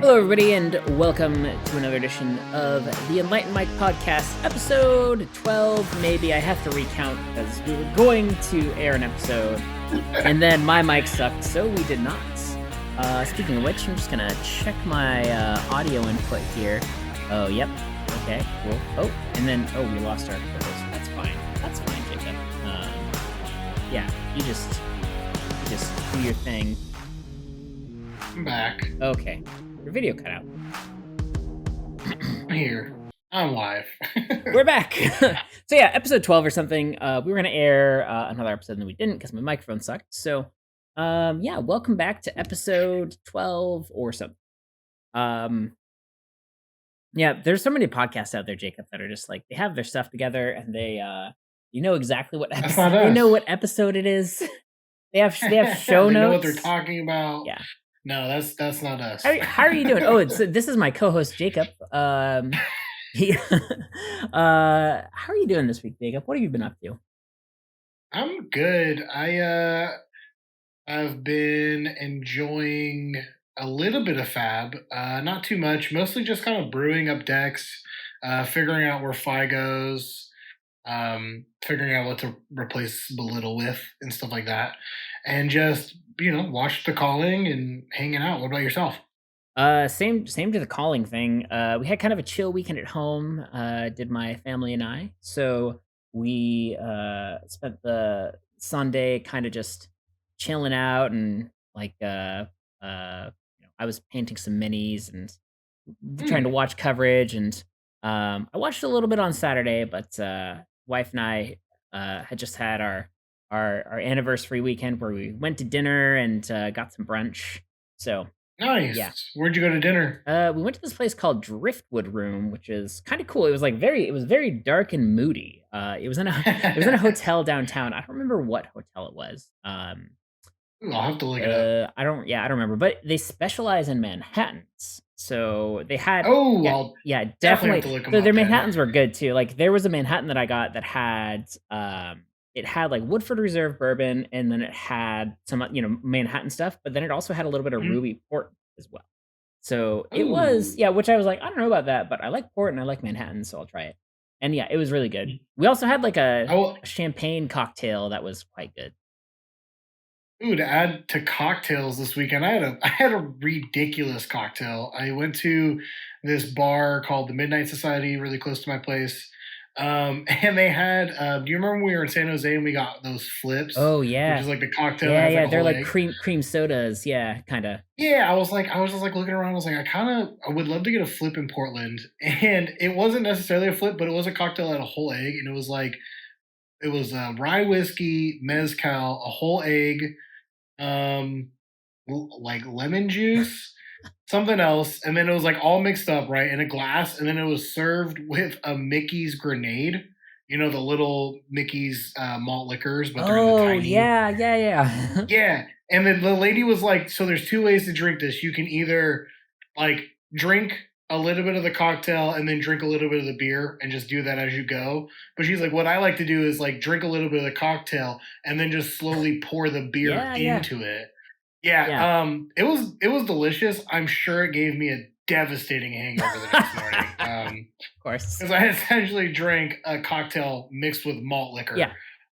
Hello, everybody, and welcome to another edition of the Enlightened podcast, episode 12. Maybe I have to recount because we were going to air an episode, and then my mic sucked, so we did not. Speaking of which, I'm just gonna check my audio input here. Oh, yep. Okay, cool. Oh, and then we lost our co-host. That's fine. That's fine, Jacob. Yeah, you just do your thing. I'm back. Okay. Your video cut out. Here. I'm live. We're back. So yeah, episode 12 or something. We were going to air another episode and then we didn't because my microphone sucked. So yeah, welcome back to episode 12 or something. Yeah, there's so many podcasts out there, Jacob, that are just like, they have their stuff together and they you know exactly what episode they know what episode it is. They have show notes. They know what they're talking about. Yeah. No, that's not us. How are you doing? Oh, this is my co-host Jacob. How are you doing this week, Jacob? What have you been up to? I'm good. I've been enjoying a little bit of fab, not too much. Mostly just kind of brewing up decks, figuring out where Fi goes, figuring out what to replace Belittle with and stuff like that, and just watch the calling and hanging out. What about yourself? Same to the calling thing. We had kind of a chill weekend at home. Did my family and I. So we spent the Sunday kind of just chilling out and like I was painting some minis and trying to watch coverage, and I watched a little bit on Saturday, but wife and I had just had our anniversary weekend where we went to dinner and got some brunch. So nice. Yeah. Where'd you go to dinner? We went to this place called Driftwood Room, which is kind of cool. It was very dark and moody. It was in a hotel downtown. I don't remember what hotel it was. I'll have to look it up. I don't remember, but they specialize in Manhattans. So they had I'll definitely have to look them so up their then. Manhattans were good too. Like there was a Manhattan that I got that had it had like Woodford Reserve bourbon, and then it had some Manhattan stuff, but then it also had a little bit of Ruby port as well. So it was which I was like, I don't know about that, but I like port and I like Manhattan, so I'll try it. And yeah, it was really good. We also had like a champagne cocktail that was quite good. Ooh, to add to cocktails this weekend, I had a ridiculous cocktail. I went to this bar called the Midnight Society, really close to my place. And they had, do you remember when we were in San Jose and we got those flips? Oh yeah. Which is like the cocktail. Yeah, they're like cream sodas. Yeah, kind of. Yeah, I was just like looking around. I was like, I would love to get a flip in Portland. And it wasn't necessarily a flip, but it was a cocktail that had a whole egg. And it was rye whiskey, mezcal, a whole egg, like lemon juice, something else, and then it was like all mixed up right in a glass, and then it was served with a Mickey's grenade, the little Mickey's malt liquors, but they're in the tiny. Yeah. And then the lady was like, so there's two ways to drink this. You can either like drink a little bit of the cocktail and then drink a little bit of the beer and just do that as you go. But she's like, what I like to do is like drink a little bit of the cocktail and then just slowly pour the beer into it. Yeah. It was delicious. I'm sure it gave me a devastating hangover the next morning. Of course. Because I essentially drank a cocktail mixed with malt liquor. Yeah.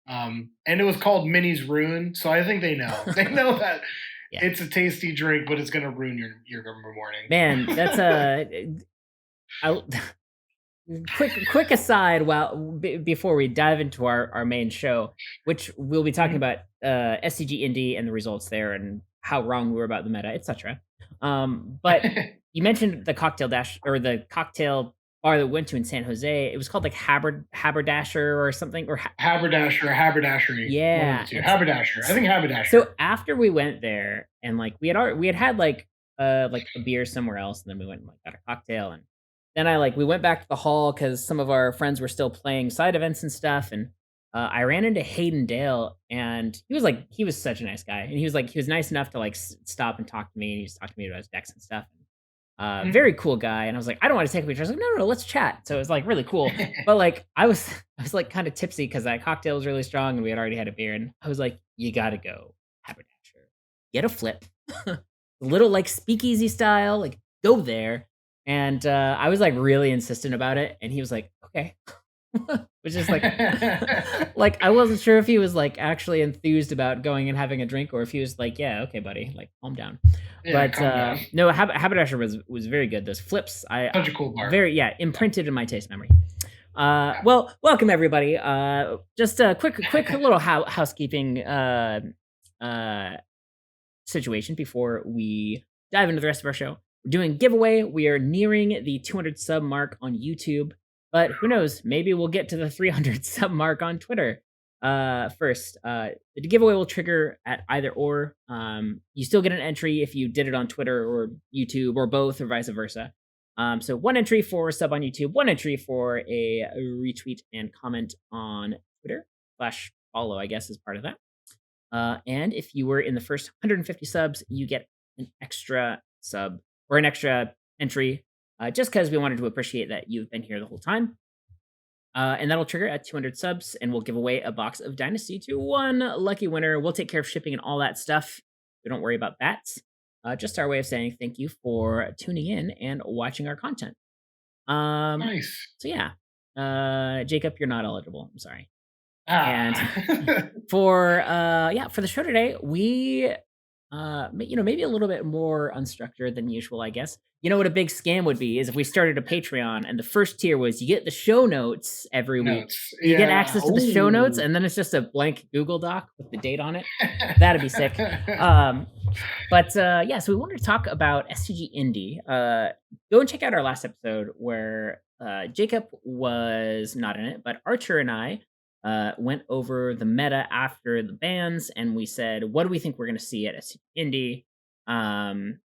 And it was called Minnie's Ruin. So I think they know. They know that it's a tasty drink, but it's going to ruin your morning. Man, that's quick aside before we dive into our main show, which we'll be talking about SCG Indy and the results there and how wrong we were about the meta, etc. But you mentioned the cocktail dash or the cocktail bar that we went to in San Jose. It was called like Haberdasher or something, or Haberdashery. Yeah, Haberdasher. I think Haberdasher. So after we went there and like we had like a beer somewhere else, and then we went and like got a cocktail, and then we went back to the hall because some of our friends were still playing side events and stuff, and I ran into Hayden Dale, and he was such a nice guy, and he was nice enough to like stop and talk to me, and he just talked to me about his decks and stuff. Very cool guy, and I was like, I don't want to take a picture. I was like, no, let's chat. So it was like really cool, but like I was like kind of tipsy because that cocktail was really strong, and we had already had a beer, and I was like, you gotta go Haberdasher, get a flip, a little like speakeasy style, like go there. And I was like really insistent about it, and he was like, okay. Which is like I wasn't sure if he was like actually enthused about going and having a drink, or if he was like, yeah, okay, buddy, like calm down. Yeah, But calm down. no, Haberdasher was very good. Those flips, Such a cool bar. very, yeah, imprinted in my taste memory. Well, welcome everybody. Just a quick Yeah. little housekeeping uh situation before we dive into the rest of our show. We're doing giveaway. We are nearing the 200 sub mark on YouTube, but who knows? Maybe we'll get to the 300 sub mark on Twitter. First, the giveaway will trigger at either or. You still get an entry if you did it on Twitter or YouTube or both or vice versa. So one entry for a sub on YouTube, one entry for a retweet and comment on Twitter slash follow, I guess, is part of that. And if you were in the first 150 subs, you get an extra sub or an extra entry, just because we wanted to appreciate that you've been here the whole time. And that'll trigger at 200 subs, and we'll give away a box of Dynasty to one lucky winner. We'll take care of shipping and all that stuff. So don't worry about that. Just our way of saying thank you for tuning in and watching our content. Nice. So yeah, Jacob, you're not eligible. I'm sorry. And Ah. for the show today, we maybe a little bit more unstructured than usual, I guess. You know what a big scam would be is if we started a Patreon and the first tier was you get the show notes every week. Notes. You get Yeah. access to the show notes, Ooh. and then it's just a blank Google Doc with the date on it. That'd be sick. So we wanted to talk about STG Indie. Go and check out our last episode where Jacob was not in it, but Archer and I went over the meta after the bans, and we said, what do we think we're going to see at STG Indie?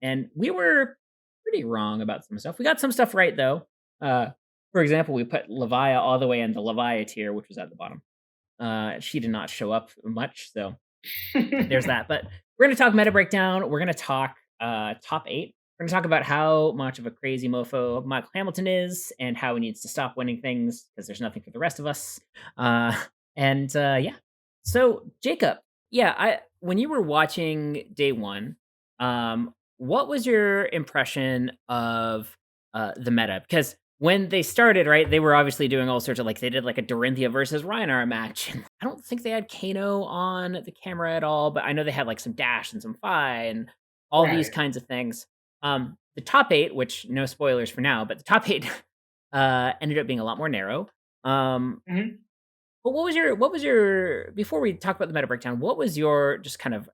And we were pretty wrong about some stuff. We got some stuff right, though. For example, we put Levia all the way in the Levia tier, which was at the bottom. She did not show up much, so there's that. But we're going to talk meta breakdown. We're going to talk top 8. We're going to talk about how much of a crazy mofo Michael Hamilton is and how he needs to stop winning things because there's nothing for the rest of us. Yeah. So, Jacob, when you were watching day one, what was your impression of the meta? Because when they started, right, they were obviously doing all sorts of they did like a Dorinthia versus Rhinar match. And I don't think they had Kano on the camera at all, but I know they had like some Dash and some Fi and all these Right. kinds of things. The top 8, which no spoilers for now, but the top 8 ended up being a lot more narrow. Mhm. But what was your before we talk about the meta breakdown, what was your just kind of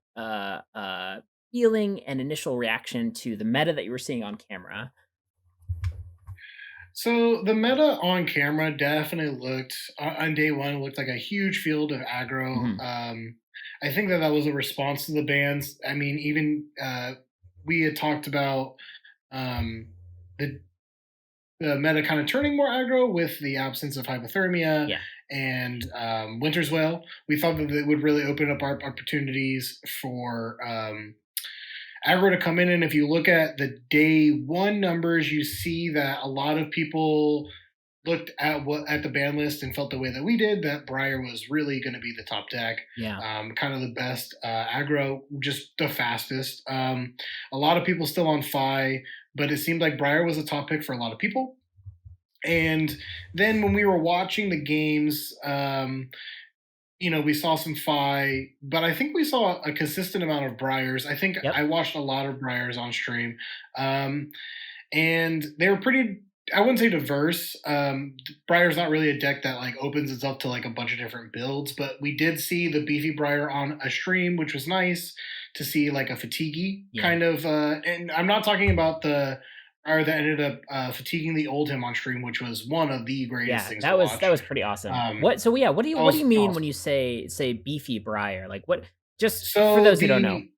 feeling and initial reaction to the meta that you were seeing on camera? So the meta on camera definitely looked on day one looked like a huge field of aggro. Mhm. I think that was a response to the bans. I mean, even we had talked about um, the meta kind of turning more aggro with the absence of hypothermia Yeah. and winter's whale. We thought that it would really open up our opportunities for aggro to come in. And if you look at the day one numbers, you see that a lot of people looked at the ban list and felt the way that we did, that Briar was really going to be the top deck, Yeah. kind of the best aggro, just the fastest. A lot of people still on Fi, but it seemed like Briar was a top pick for a lot of people. And then when we were watching the games, we saw some Fi, but I think we saw a consistent amount of Briars. I think Yep. I watched a lot of Briars on stream. Um, and they were pretty, I wouldn't say diverse. Briar's not really a deck that like opens its up to like a bunch of different builds, but we did see the beefy Briar on a stream, which was nice to see like a fatiguey Yeah. kind of and I'm not talking about the Briar that ended up fatiguing the old him on stream, which was one of the greatest Yeah, things to that watch. was pretty awesome. Um What do you mean when awesome. you say beefy Briar? Like what just for So those who don't know. the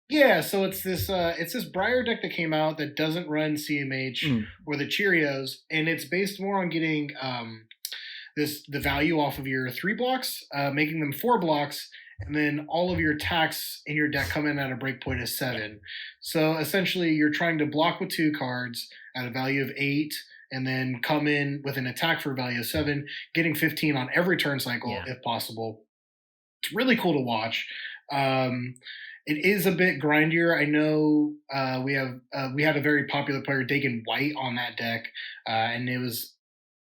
Yeah, so it's this Briar deck that came out that doesn't run CMH Mhm. or the Cheerios, and it's based more on getting the value off of your 3 blocks, making them 4 blocks, and then all of your attacks in your deck come in at a breakpoint of Yeah. 7. So essentially, you're trying to block with 2 cards at a value of 8, and then come in with an attack for a value of 7, getting 15 on every turn cycle Yeah. if possible. It's really cool to watch. Um, It is a bit grindier. I know we had a very popular player, Dagan White, on that deck, and it was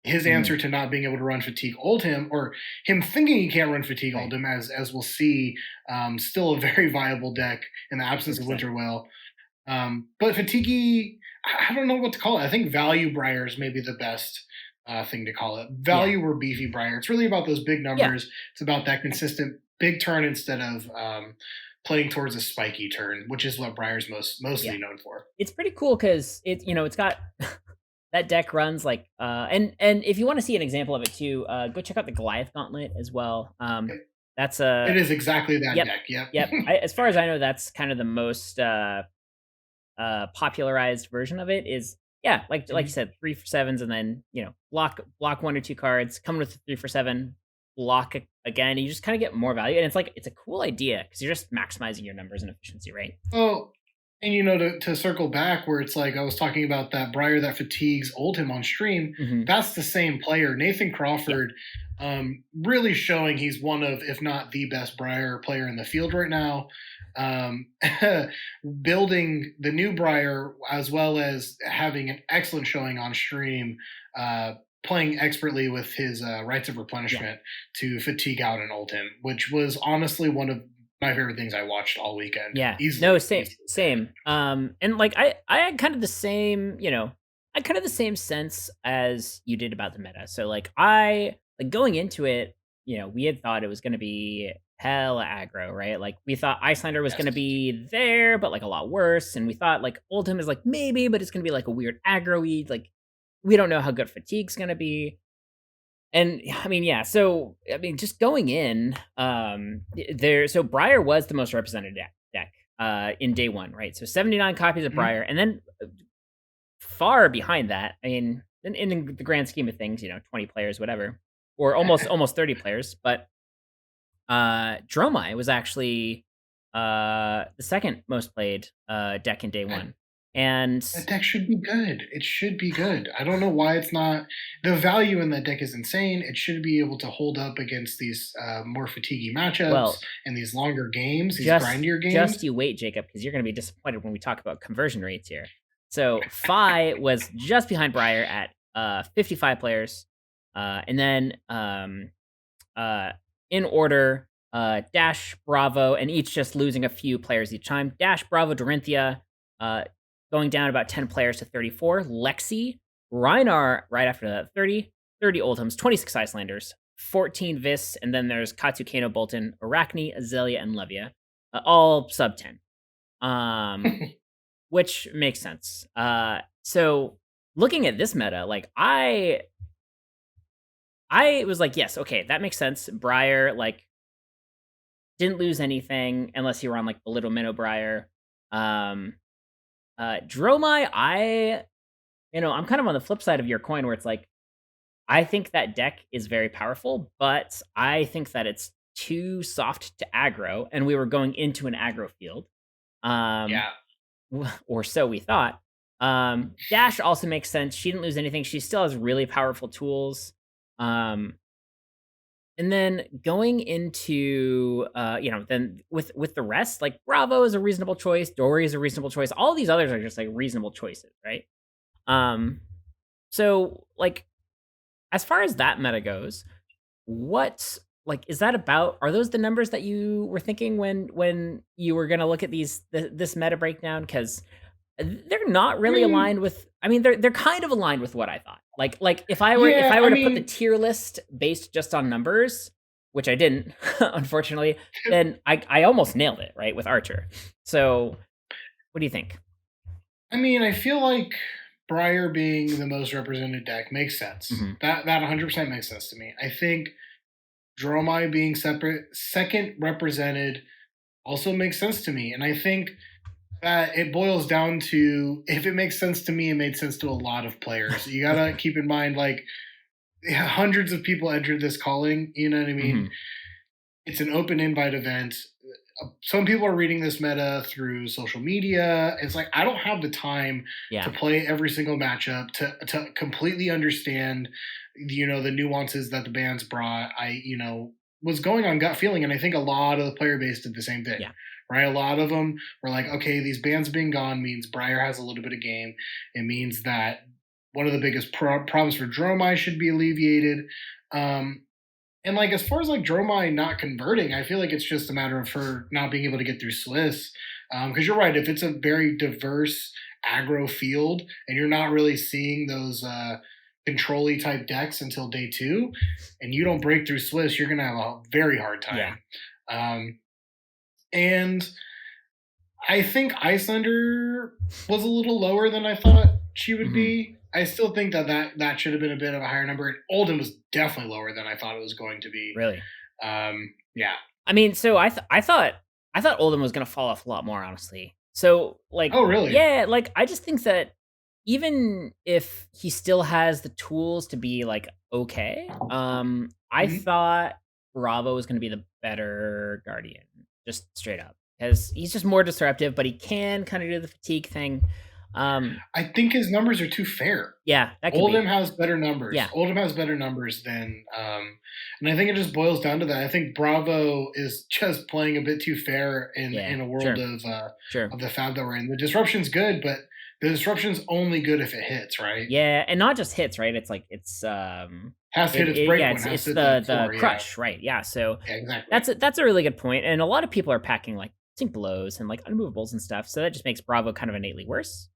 his Mhm. answer to not being able to run fatigue old him, or him thinking he can't run fatigue old Right. him, as we'll see, still a very viable deck in the absence of 100%. Winter Will. But Fatigue, I don't know what to call it. I think Value Briar is maybe the best thing to call it. Yeah. Value or Beefy Briar. It's really about those big Yeah. numbers. It's about that consistent big turn instead of playing towards a spiky turn, which is what Briar's Yeah. mostly known for. It's pretty cool because it's got that deck runs like and if you want to see an example of it too, go check out the Goliath Gauntlet as well. That's It a is exactly that yep, deck. Yep. yep. As far as I know, that's kind of the most popularized version of it. Is yeah, like you Mhm. said, 3 for 7s, and then block 1 or 2 cards, coming with a 3 for 7, block again, and you just kind of get more value. And it's a cool idea because you're just maximizing your numbers and efficiency, right? Well, and to circle back where it's like I was talking about that Briar that fatigues old him on stream, Hmm. that's the same player. Nathan Yeah, Crawford, really showing he's one of, if not the best Briar player in the field right now. Um, Building the new Briar as well as having an excellent showing on stream, playing expertly with his rites of yeah. replenishment to fatigue out and old him, which was honestly one of my favorite things I watched all weekend. Yeah. No, Easily, same, easily. same. And like I had kind of the same, I had kind of the same sense as you did about the meta. So like I like going into it, we had thought it was gonna be hella aggro, right? Like we thought Icelander was Yes. gonna be there, but like a lot worse. And we thought like Oldhim is like maybe, but it's gonna be like a weird aggro-y, like we don't know how good Fatigue's gonna be. And I mean, yeah, so I mean, just going in, there so Briar was the most represented deck in day one, right? So 79 copies of Mhm. Briar, and then far behind that, I mean, in the grand scheme of things, 20 players, whatever, or almost 30 players, but Dromai was actually the second most played deck in day That one. And that deck should be good. It should be good. I don't know why it's not. The value in that deck is insane. It should be able to hold up against these more fatiguey matchups well, and these longer games, these Just grindier just games. you wait, Jacob, because you're gonna be disappointed when we talk about conversion rates here. So Phi was just behind Briar at 55 players. And then uh in order, Dash, Bravo, and each just losing a few players each time. Dash, Bravo, Dorinthia, uh going down about 10 players to 34. Lexi, Reinar right after that, 30 Oldhams, 26 Icelanders, 14 Vis, and then there's Katsu, Kano, Bolton, Arachne, Azalea, and Levia, all sub 10, um, which makes sense. So looking at this meta, like I was like, yes, okay, that makes sense. Briar like didn't lose anything unless you were on like the Little Minnow Briar. Um, Dromai, I'm kind of on the flip side of your coin where it's like I think that deck is very powerful, but I think that it's too soft to aggro, and we were going into an aggro field. Um, Yeah. or so we thought. Dash also makes sense. She didn't lose anything. She still has really powerful tools. Um, and then going into then with the rest, like Bravo is a reasonable choice, Dory is a reasonable choice. All these others are just like reasonable choices, right? Um, so like as far as that meta goes, what like is that about? Are those the numbers that you were thinking when you were gonna look at this meta breakdown? Because they're not I really mean, aligned with. I mean, they're kind of aligned with what I thought. Like if yeah. I I were to put the mean, tier list based just on numbers, which I didn't, unfortunately, then I almost nailed it right with Archer. So what do you think? I feel like Briar being the most represented deck makes sense. Hmm. That 100% makes sense to me. I think Dromai being separate, second represented, also makes sense to me. And I think it boils down to, if it makes sense to me, it made sense to a lot of players. You gotta keep in mind, like, hundreds of people entered this calling. You know what I mean? Hmm. It's an open invite event. Some people are reading this meta through social media. It's like I don't have the time to Yeah. play every single matchup to completely understand, the nuances that the bands brought. I was going on gut feeling, and I think a lot of the player base did the same thing, Yeah. right? A lot of them were like, okay, these bans being gone means Briar has a little bit of game. It means that one of the biggest problems for Dromai should be alleviated. Um, and like as far as like Dromai not converting, I feel like it's just a matter of her not being able to get through Swiss. Because you're right, if it's a very diverse aggro field and you're not really seeing those control-y type decks until day two, and you don't break through Swiss, you're gonna have a very hard Yeah. time. And I think Icelander was a little lower than I thought she would Hmm. be. I still think that should have been a bit of a higher number. And Oldham was definitely lower than I thought it was going to be. Really. Yeah. I mean, so I thought Oldham was gonna fall off a lot more, honestly. So like, Oh, really? yeah, like I just think that even if he still has the tools to be like okay, I Mhm. thought Bravo was gonna be the better Guardian, just straight up, because he's just more disruptive, but he can kind of do the fatigue thing. I think his numbers are too fair. Yeah, that could Oldham be. has better numbers. Yeah, Oldham has better numbers than, and I think it just boils down to that. I think Bravo is just playing a bit too fair yeah, in a world sure, sure. of the fab that we're in. The disruption's good, but the disruption's only good if it hits, right? Yeah, and not just hits, right? It's like Has to hit its yeah, breakpoint. it's Has it's to hit that the floor. Yeah. crush, right? Yeah, so Yeah. Exactly. that's a really good point, and a lot of people are packing like sync blows and like unmovables and stuff, so that just makes Bravo kind of innately worse.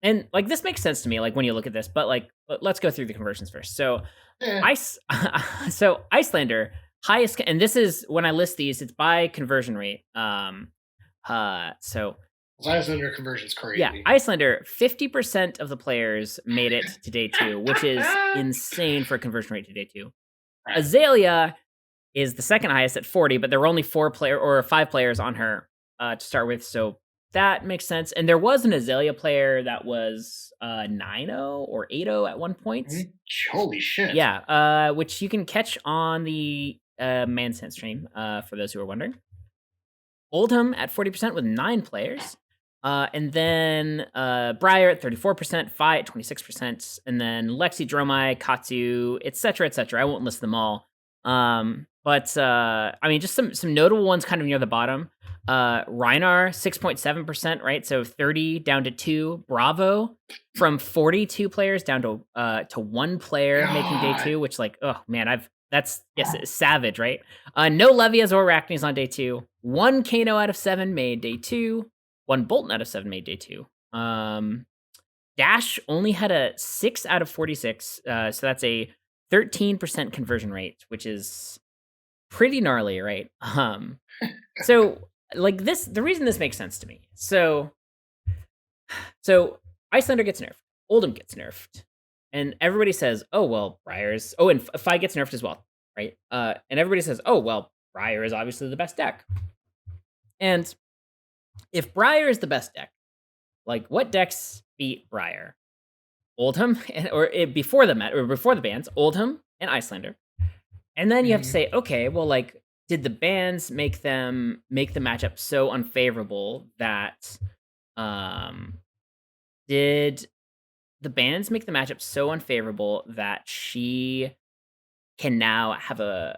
And like this makes sense to me, like when you look at this, but like let's go through the conversions first. So Yeah. ice, so Icelander highest, and this is when I list these, it's by conversion rate. So Lysander conversion's yeah, crazy. Icelander, 50% of the players made it to day two, which is insane for a conversion rate to day two. Right. Azalea is the second highest at 40, but there were only 5 players on her to start with, so that makes sense. And there was an Azalea player that was 9-0 or 8-0 at one point. Mhm. Holy shit. Yeah, which you can catch on the Mansense stream for those who are wondering. Oldham at 40% with 9 players. And then Briar at 34%, Fi at 26%, and then Lexi, Dromai, Katsu, etc., etc. I won't list them all. But I mean, just some notable ones kind of near the bottom. Reinar, 6.7%, right? So 30 down to 2. Bravo, from 42 players down to 1 player making day God. 2, which like, oh man, that's yes, it's savage, right? No Levias or Arachnes on day 2. 1 Kano out of 7 made day 2. 1 Bolton out of 7 made day 2. Dash only had a 6 out of 46, so that's a 13% conversion rate, which is pretty gnarly, right? So like this, the reason this makes sense to me. So Icelander gets nerfed, Oldham gets nerfed, and everybody says, "Oh well, Briar's." Oh, and Fi gets nerfed as well, right? And everybody says, "Oh well, Briar is obviously the best deck." And if Briar is the best deck, like what decks beat Briar? Oldham, before the before the bans, Oldham and Icelander. And then you have to Mhm. say, okay, well, like, did the bans make the matchup so unfavorable that did the bans make the matchup so unfavorable that she can now have a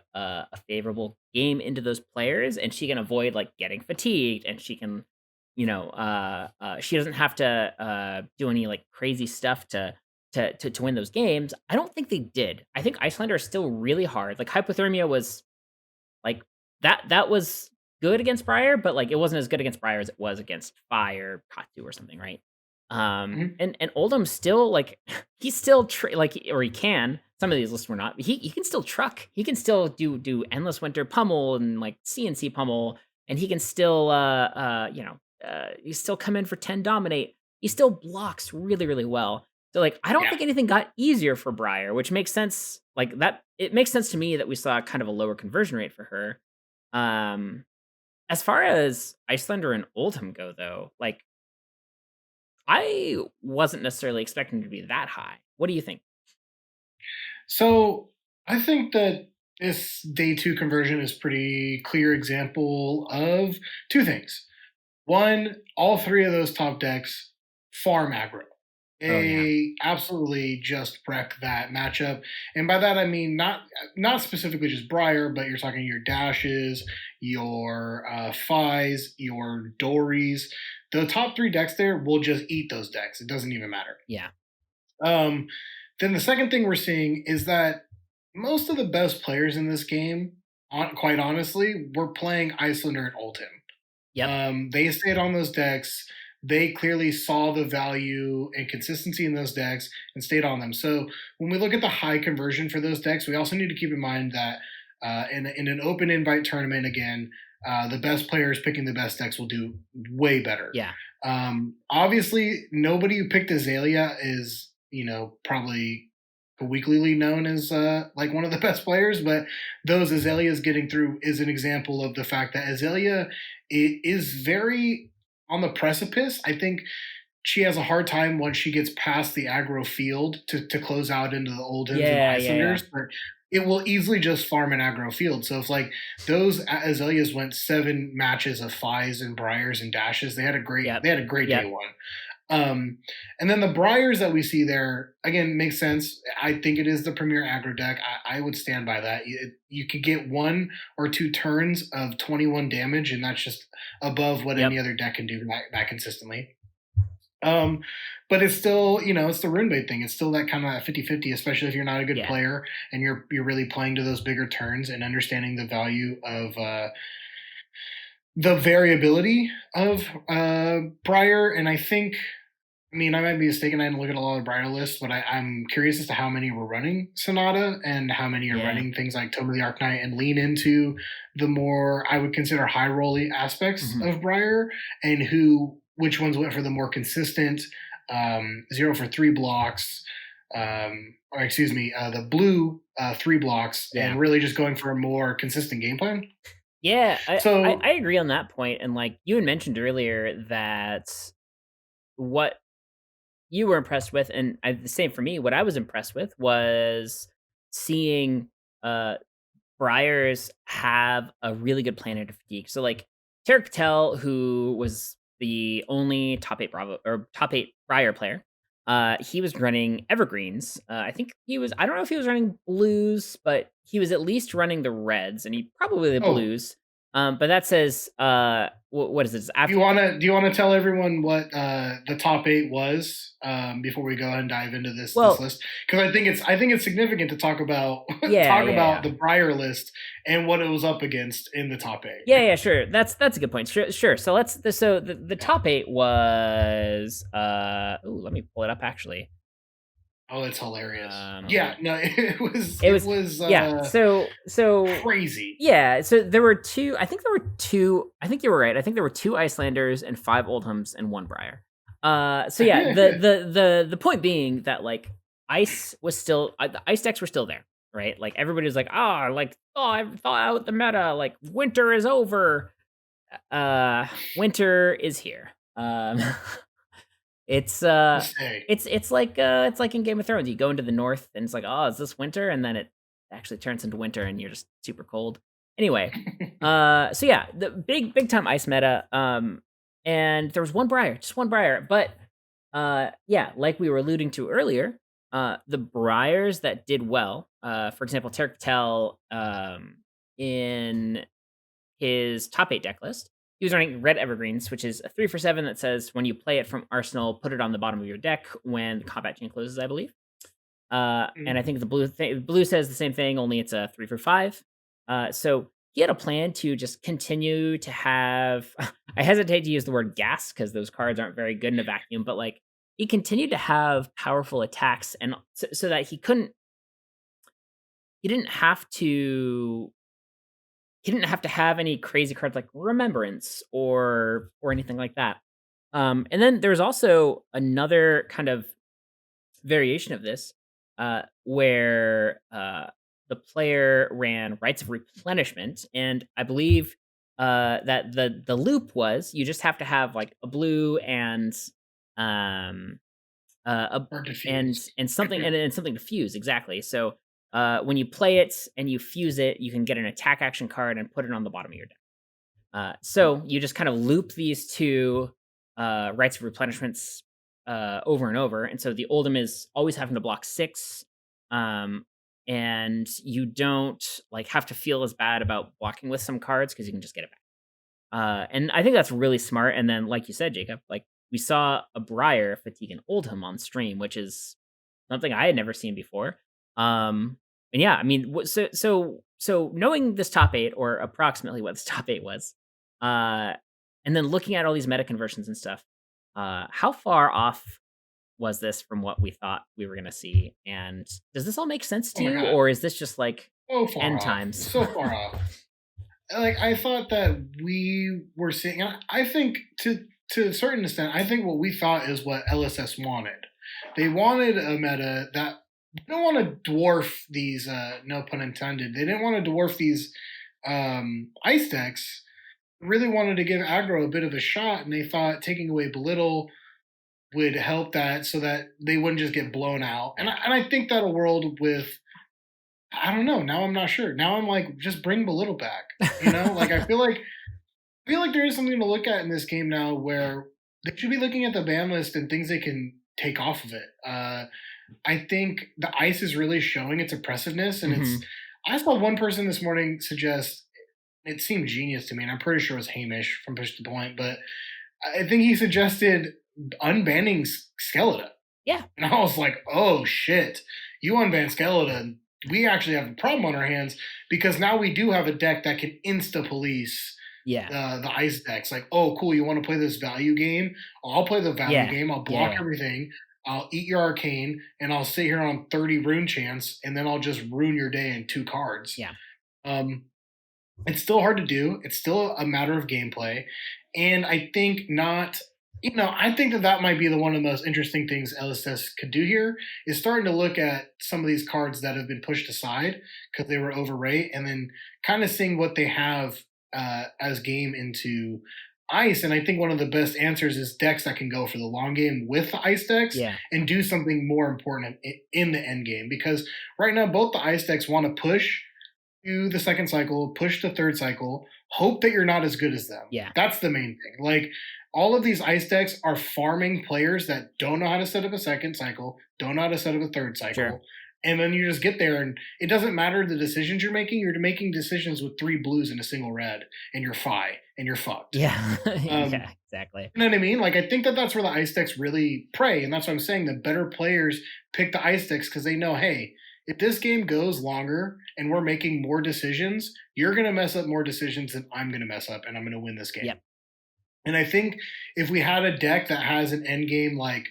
favorable game into those players, and she can avoid like getting fatigued, and she can, she doesn't have to do any like crazy stuff to win those games. I don't think they did. I think Icelander is still really hard. Like hypothermia was like that was good against Briar, but like it wasn't as good against Briar as it was against Fire, Katu, or something, right? Mhm. And Oldham still like he's still like, or he can. Some of these lists were not. But he can still truck. He can still do endless winter pummel and like CNC pummel, and he can still he still come in for 10 dominate. He still blocks really well. So like I don't Yeah. think anything got easier for Briar, which makes sense. Like that, it makes sense to me that we saw kind of a lower conversion rate for her. Um, as far as Icelander and Oldham go, though, like I wasn't necessarily expecting it to be that high. What do you think? So I think that this day two conversion is pretty clear example of two things. One, all three of those top decks farm aggro. Oh, yeah. They absolutely just wreck that matchup, and by that I mean not specifically just Briar, but you're talking your dashes, your Fies, your Dories. The top three decks there will just eat those decks. It doesn't even matter. Yeah. Um, then the second thing we're seeing is that most of the best players in this game, quite honestly, were playing Icelander and Oldhim. Yep. They stayed on those decks. They clearly saw the value and consistency in those decks and stayed on them. So when we look at the high conversion for those decks, we also need to keep in mind that in an open invite tournament, again, the best players picking the best decks will do way better. Yeah. Obviously, nobody who picked Azalea is, probably weekly known as like one of the best players, but those Azaleas getting through is an example of the fact that Azalea is very on the precipice. I think she has a hard time once she gets past the aggro field to close out into the Oldhams and Yeah, yeah, yeah. Icelanders, but it will easily just farm an aggro field. So if like those Azaleas went 7 matches of Fies and Briars and Dashes, Yep. they had a great day Yep. one. Um, and then the Briars that we see there again makes sense. I think it is the premier aggro deck. I would stand by that. You could get 1 or 2 turns of 21 damage, and that's just above what Yep. any other deck can do that consistently. Um, but it's still, it's the rune bait thing. It's still that kind of 50-50, especially if you're not a good Yeah. player and you're really playing to those bigger turns and understanding the value of the variability of Briar. And I might be mistaken. I didn't look at a lot of Briar lists, but I'm curious as to how many were running Sonata and how many are Yeah. running things like Tome of the Arknight and lean into the more I would consider high rolly aspects Mhm. of Briar, and which ones went for the more consistent 0 for 3 blocks, or excuse me, the blue 3 blocks, Yeah. and really just going for a more consistent game plan. Yeah, I So agree on that point, and, like, you had mentioned earlier that what you were impressed with, and the same for me, what I was impressed with was seeing, uh Briars have a really good plan into fatigue. So like Tarek Patel, who was the only top eight Bravo or top eight Briar player, he was running evergreens. I think he was. I don't know if he was running blues, but he was at least running the reds, and he probably the oh, blues. But that says, what is this? Do After you wanna tell everyone what the top 8 was, before we go ahead and dive into this well, list? Because I think it's significant to talk about yeah, yeah, yeah. the Briar list and what it was up against in the top 8. Yeah, yeah, sure. That's a good point. Sure, sure. So the Yeah. top eight was ooh, let me pull it up actually. Oh, it's hilarious. Um Yeah, no, It was yeah, crazy. yeah, so there were 2 I think there were 2 I think you were right, I think there were 2 Icelanders and 5 Oldhams and 1 Briar. So yeah, the point being that, like, ice was still the ice decks were still there, right? Like, everybody was like, "Oh, I've thought out the meta, like, winter is over." Winter is here. It's, To uh, say. it's like in Game of Thrones, you go into the north and it's like, "Oh, is this winter?" And then it actually turns into winter and you're just super cold. Anyway, so yeah, the big time ice meta, and there was 1 Briar, just 1 Briar, but, yeah, like we were alluding to earlier, the Briars that did well, for example, Tarek Patel, in his top 8 deck list. He was running Red Evergreens, which is a 3 for 7 that says when you play it from Arsenal, put it on the bottom of your deck when the combat chain closes, I believe. And I think the blue says the same thing, only it's a 3 for 5. So he had a plan to just continue to have. I hesitate to use the word gas because those cards aren't very good in a vacuum, but like he continued to have powerful attacks, and so that he didn't have to he didn't have to have any crazy cards like Remembrance or anything like that. And then there's also another kind of variation of this, where the player ran Rites of Replenishment, and I believe that the loop was you just have to have like a blue and um a Or diffuse. and something and something to fuse, exactly. So, when you play it and you fuse it, you can get an attack action card and put it on the bottom of your deck. So you just kind of loop these 2, Rites of Replenishments, over and over, and so the Oldhim is always having to block 6, um, and you don't, like, have to feel as bad about blocking with some cards because you can just get it back. And I think that's really smart, and then, like you said, Jacob, like, we saw a Briar fatigue an Oldhim on stream, which is something I had never seen before. And yeah, I mean, so knowing this top 8 or approximately what this top 8 was, uh, and then looking at all these meta conversions and stuff, how far off was this from what we thought we were gonna see? And does this all make sense Oh to my you, god, or is this just like so far end off, times? so far off. Like I thought that we were seeing, and I think to a certain extent, I think what we thought is what LSS wanted. They wanted a meta that they don't want to dwarf these. No pun intended. They didn't want to dwarf these ice decks. Really wanted to give aggro a bit of a shot, and they thought taking away belittle would help that, so that they wouldn't just get blown out. Yeah. And I think that a world with, I don't know. Now I'm not sure. Now I'm like, just bring belittle back. You know, like I feel like there is something to look at in this game now where they should be looking at the ban list and things they can take off of it. I think the ice is really showing its oppressiveness, and it's. Mhm. I saw one person this morning suggest, it seemed genius to me, and I'm pretty sure it was Hamish from Push the Point, but I think he suggested unbanning Skeleton. Yeah. And I was like, oh shit, you unban Skeleton. We actually have a problem on our hands because now we do have a deck that can insta police Yeah. the ice decks. Like, oh, cool, you want to play this value game? I'll play the value Yeah. game. I'll Yeah, block yeah. everything. I'll eat your arcane, and I'll sit here on 30 rune chance, and then I'll just ruin your day in 2 cards. Yeah. Um, it's still hard to do. It's still a matter of gameplay, and I think not. You know, I think that that might be the one of the most interesting things LSS could do here is starting to look at some of these cards that have been pushed aside because they were overrate, and then kind of seeing what they have as game into ice. And I think one of the best answers is decks that can go for the long game with the ice decks Yeah. and do something more important in the end game. Because right now, both the ice decks want to push to the second cycle, push the third cycle, hope that you're not as good as them. Yeah. That's the main thing. Like all of these ice decks are farming players that don't know how to set up a second cycle, don't know how to set up a third Sure. cycle. And then you just get there, and it doesn't matter the decisions you're making. You're making decisions with 3 blues and a single red, and you're fi, and you're fucked. Yeah. Um, Yeah, exactly. you know what I mean? Like I think that that's where the ice decks really prey, and that's what I'm saying. The better players pick the ice decks because they know, hey, if this game goes longer and we're making more decisions, you're gonna mess up more decisions than I'm gonna mess up, and I'm gonna win this game. Yep. And I think if we had a deck that has an end game like,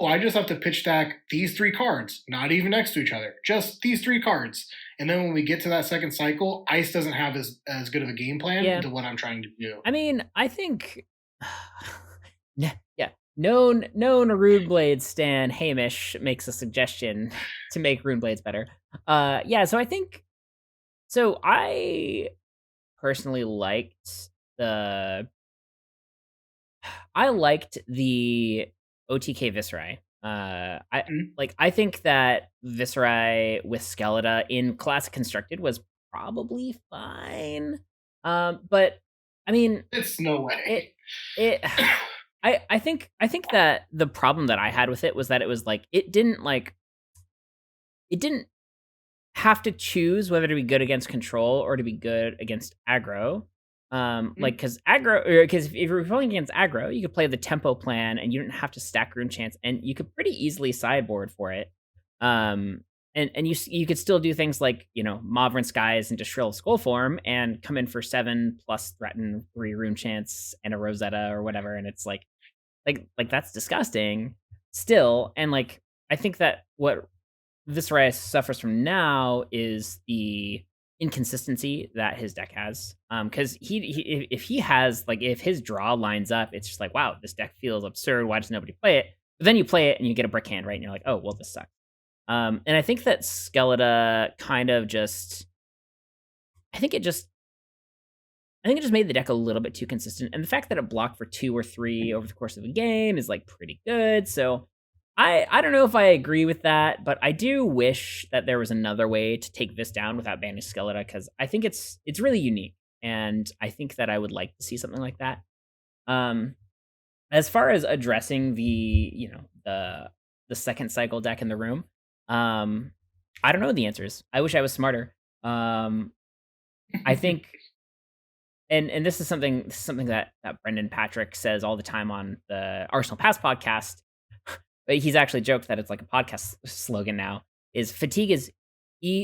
oh, I just have to pitch stack these 3 cards, not even next to each other, just these 3 cards. And then when we get to that second cycle, Ice doesn't have as good of a game plan Yeah. into what I'm trying to do. I mean, I think yeah. Known Rune Blade stan Hamish makes a suggestion to make Rune Blades better. Yeah, so I think so I personally the the OTK Viscerai. Mhm. I think that Viscerai with Skeleta in Classic Constructed was probably fine. But I mean, It's no it way. it I think that the problem that I had with it was that it was like it didn't have to choose whether to be good against control or to be good against aggro. Mhm. Like because aggro, or because if you're playing against aggro, you could play the tempo plan and you didn't have to stack rune chance, and you could pretty easily sideboard for it. Um, and you could still do things like Mauvrin Skies into Shrill Skull form and come in for 7 plus threaten 3 rune chance and a Rosetta or whatever, and it's like that's disgusting still. And like I think that what Viserys suffers from now is the inconsistency that his deck has. Because if he has like if his draw lines up, it's just like wow, this deck feels absurd. Why does nobody play it? But then you play it and you get a brick hand, right? And you're like, oh well, this sucks. And I think that Skeleta kind of just, I think it just, I think it just made the deck a little bit too consistent. And the fact that it blocked for 2 or 3 over the course of a game is like pretty good. So I don't know if I agree with that, but I do wish that there was another way to take this down without banning Skeleta, because I think it's really unique, and I think that I would like to see something like that. Um, as far as addressing the second cycle deck in the room, um, I don't know the answers. I wish I was smarter. Um, I think, and this is something that Brendan Patrick says all the time on the Arsenal Pass podcast, but he's actually joked that it's like a podcast slogan now. Is fatigue is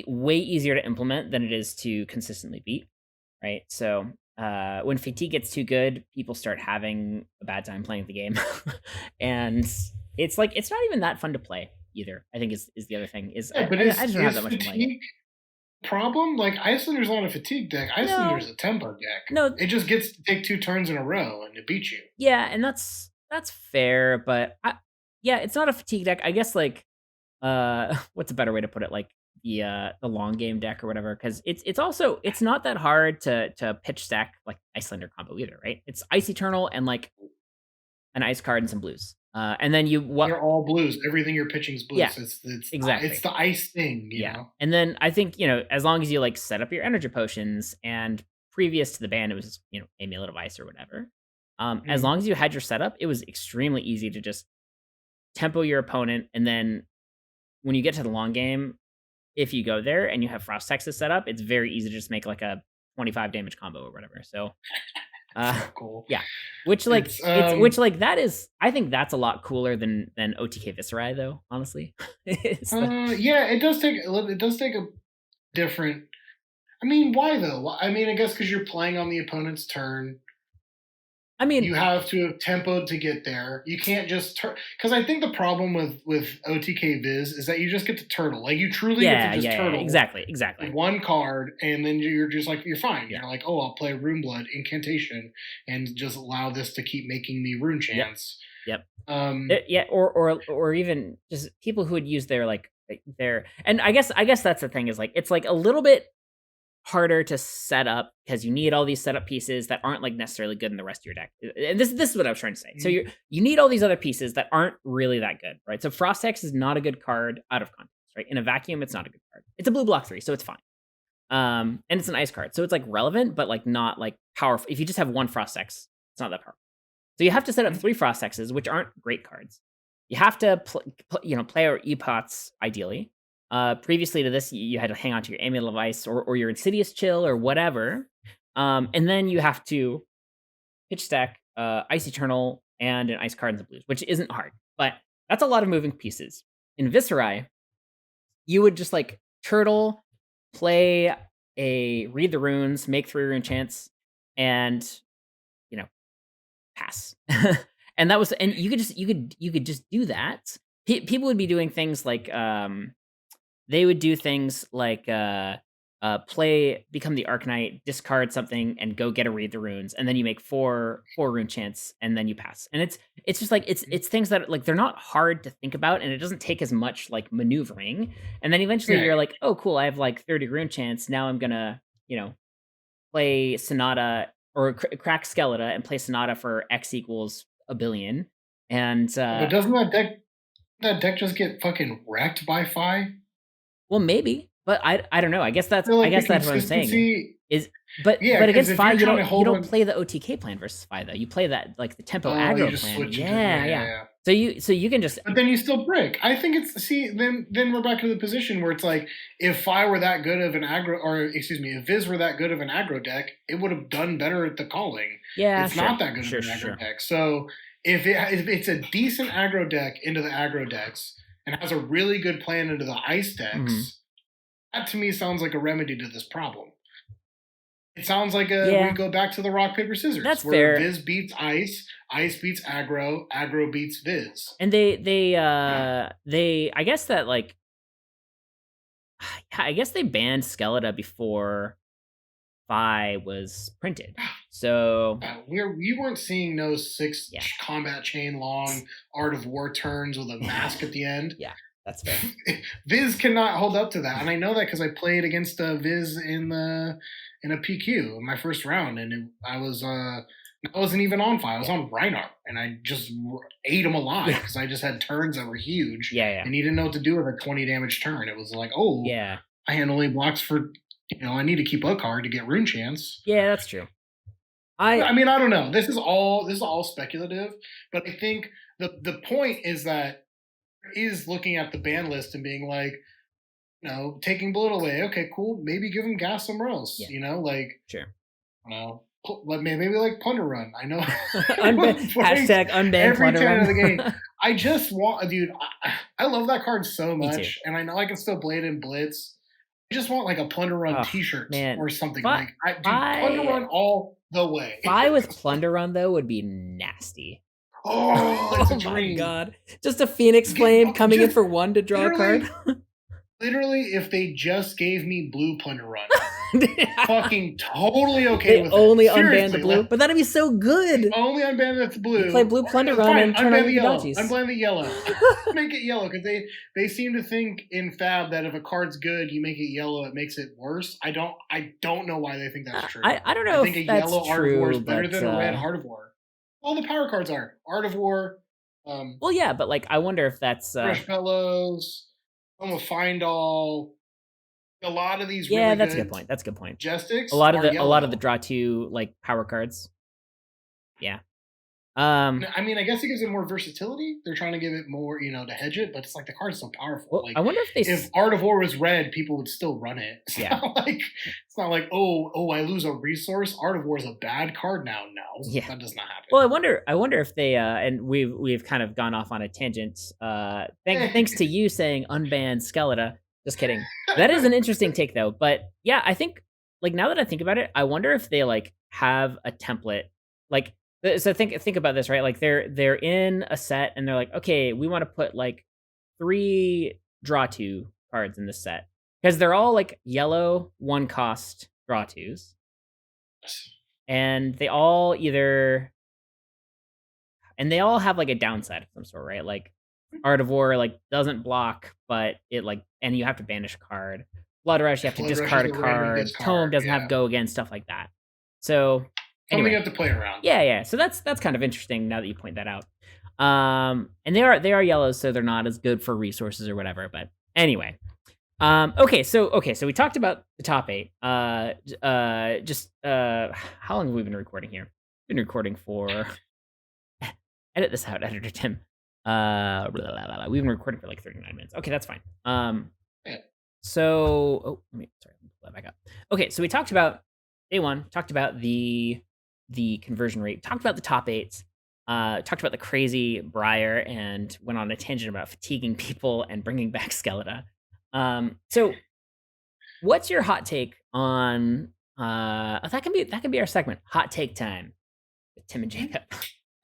way easier to implement than it is to consistently beat, right? So when fatigue gets too good, people start having a bad time playing the game, and it's like it's not even that fun to play either. I think is the other thing is Yeah, but I just don't have is that much fun playing it. fatigue problem? Like Icelander's not a fatigue deck. No, Icelander's a tempo deck. no, It just gets to take 2 turns in a row and it beats you. yeah, and that's fair, but yeah, it's not a fatigue deck. I guess like what's a better way to put it? Like the long game deck or whatever, because it's also it's not that hard to pitch stack like Icelander combo either, right? It's Ice Eternal and like an ice card and some blues. And then you what They're all blues. Everything you're pitching is yeah, blues. It's exactly. the ice thing, you Yeah. know. And then I think, as long as you like set up your energy potions and previous to the ban it was, Amulet of Ice or whatever. As Mhm. long as you had your setup, it was extremely easy to just tempo your opponent, and then when you get to the long game, if you go there and you have Frost Texas set up, it's very easy to just make like a 25 damage combo or whatever. So, uh, So cool. yeah, which like It's that is, I think that's a lot cooler than OTK Viscerai though. Honestly, it's the, yeah, it does take a different. I mean, why though? I mean, I guess because you're playing on the opponent's turn. I You mean, have to have tempo to get there. You can't just turn because I think the problem with OTK Viz is that you just get to turtle. Like you truly get to yeah, just yeah, yeah, turtle exactly, exactly, one card, and then you're just like you're fine. yeah, You're like, oh, I'll play Rune Blood Incantation and just allow this to keep making me Rune yep, Chance. yep. Um, Yeah, or even just people who would use their and I guess that's the thing is like it's like a little bit harder to set up because you need all these setup pieces that aren't like necessarily good in the rest of your deck. And this is what I was trying to say. So you need all these other pieces that aren't really that good, right? So Frostex is not a good card out of context, right? In a vacuum, it's not a good card. It's a blue block 3, so it's fine. And it's an ice card, so it's like relevant, but like not like powerful. If you just have one Frostex, it's not that powerful. So you have to set up 3 Frostexes, which aren't great cards. You have to play our Epots ideally. Previously to this, you had to hang on to your Amulet of Ice or your Insidious Chill or whatever. And then you have to pitch stack Ice Eternal and an Ice card in the blues, which isn't hard, but that's a lot of moving pieces. In Viscerai, you would just like turtle, play a read the runes, make 3 rune chants, and you know pass. And that was, and you could just do that. People would be doing things like they would do things like play become the Arcanite, discard something, and go get a read the runes, and then you make four rune chants, and then you pass. And it's just like it's things that like they're not hard to think about, and it doesn't take as much like maneuvering. And then eventually yeah, you're like, oh cool, I have like 30 rune chants. Now I'm gonna play Sonata or crack Skeleton and play Sonata for X equals a billion. And but doesn't that deck just get fucking wrecked by Fi? well, maybe, but I don't know. I feel I like the guess that's what I'm saying consistency. is, but Yeah, because against if Fi you're trying to you hold don't on, play the OTK plan versus Fi though. You play that like the tempo oh, you aggro just plan. switch it to Yeah, yeah, yeah, yeah. yeah. So you can just But then you still break. I think it's see then we're back to the position where it's like if Fi were that good of an aggro or excuse me, if Viz were that good of an aggro deck, it would have done better at the calling. yeah, It's sure, not that good of sure, an sure, aggro sure. deck. So if it's a decent aggro deck into the aggro decks and has a really good plan into the ice Mhm. decks, that to me sounds like a remedy to this problem. It sounds like we Yeah, go back to the rock paper scissors that's where fair. Viz beats ice, ice beats aggro, aggro beats Viz. And they I guess that like I guess they banned Skeleton before Fi was printed. So We weren't seeing no six yeah, combat chain long Art of War turns with a mask at the end. yeah, that's fair. Viz cannot hold up to that, and I know that because I played against Viz in a PQ in my first round, and I wasn't even on fire. I was on Reinhardt, and I just ate him alive Yeah, because I just had turns that were huge, yeah, yeah, and he didn't know what to do with a 20 damage turn. It was like, oh, yeah, I had only blocks for I need to keep a card to get rune chance. yeah. That's true. I I mean, I don't know. This is all speculative, but I think the point is that is looking at the ban list and being like, taking bullet away. Okay, cool. Maybe give him gas somewhere else. yeah, Like, sure. I don't know, like maybe like Plunder Run. I know Unban everyone plays hashtag unban every plunder tenant of run. the game. I just want, dude. I love that card so Me too. much, and I know I can still play it in Blitz. I just want like a Plunder Run Oh T-shirt man, or something. fi Like, dude, Plunder fi Run all the way. fi with plunder run though would be nasty. Oh, it's a Oh my dream. god, just a phoenix flame coming in Just for one to draw a card. literally, literally, if they just gave me blue Plunder Run, fucking totally okay They with it. only unban the Seriously, blue, but that'd be so good. only unban that's You play blue. blue Or, plunder run fine, and turn on unban the your yellow. Kodachis. Unban the yellow. Make it yellow because they seem to think in Fab that if a card's good, you make it yellow, it makes it worse. I don't know why they think that's true. I don't I know think if a that's yellow Art of War is true, better but than a red Heart of War. All the power cards are Art of War, well, yeah, but like I wonder if that's Fresh Fellows, Home of Find All. A lot of these yeah, really that's a good good point. That's a good point. Majestics are A lot of the yellow. draw two like power cards. Yeah. I mean, I guess it gives it more versatility. They're trying to give it more, to hedge it, but it's like the card's so powerful. Well, Like I wonder if they if Art of War was red, people would still run it. yeah. It's not like oh I lose a resource. Art of War is a bad card now. No, Yeah. that does not Well, happen. I wonder if they and we've kind of gone off on a tangent. Thanks to you saying unbanned Skeletor. Just kidding. That is an interesting take though. But yeah, I think like now that I think about it, I wonder if they like have a template. Like so think about this, right? Like they're in a set and they're like, okay, we want to put like 3 draw 2 cards in this set. Because they're all like yellow 1 cost draw 2s. And they all have like a downside of some sort, right? Like Art of War like doesn't block, but it like and you have to banish a card. Blood Rush, you have to Blood Rush is discard a the random card. Tome discard. doesn't have Yeah, go again, stuff like that. So something you anyway, have to play around. yeah. So that's kind of interesting now that you point that out. And they are yellows, so they're not as good for resources or whatever. But anyway, so we talked about the top 8. How long have we been recording here? Been recording for edit this out, editor Tim. We've been recording for like 39 minutes. Okay, that's fine. Yeah. Let me pull that back up. Okay, so we talked about day 1, talked about the conversion rate, talked about the top 8s, talked about the crazy Briar, and went on a tangent about fatiguing people and bringing back Skeletor. So what's your hot take on that can be our segment, hot take time with Tim and Jacob.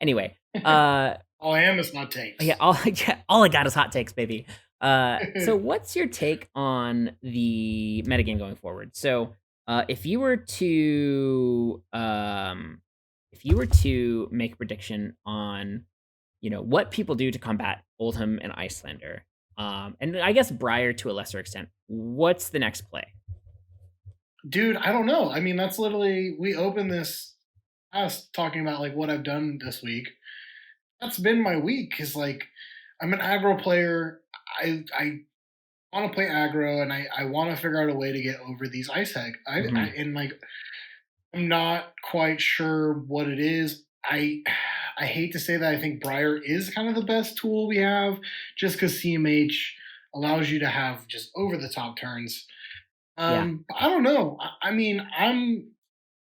Anyway, All I am is hot takes. yeah, all I got is hot takes, baby. So what's your take on the metagame going forward? So, if you were to make a prediction on, what people do to combat Oldhim and Icelander, and I guess Briar to a lesser extent, what's the next play? Dude, I don't know. I mean, that's literally we opened this us talking about like what I've done this week. That's been my week. Is like I'm an aggro player. I want to play aggro, and I want to figure out a way to get over these ice heck. Mhm. And like I'm not quite sure what it is. I hate to say that I think Briar is kind of the best tool we have, just because CMH allows you to have just over the top turns. Yeah, But I don't know. I mean, I'm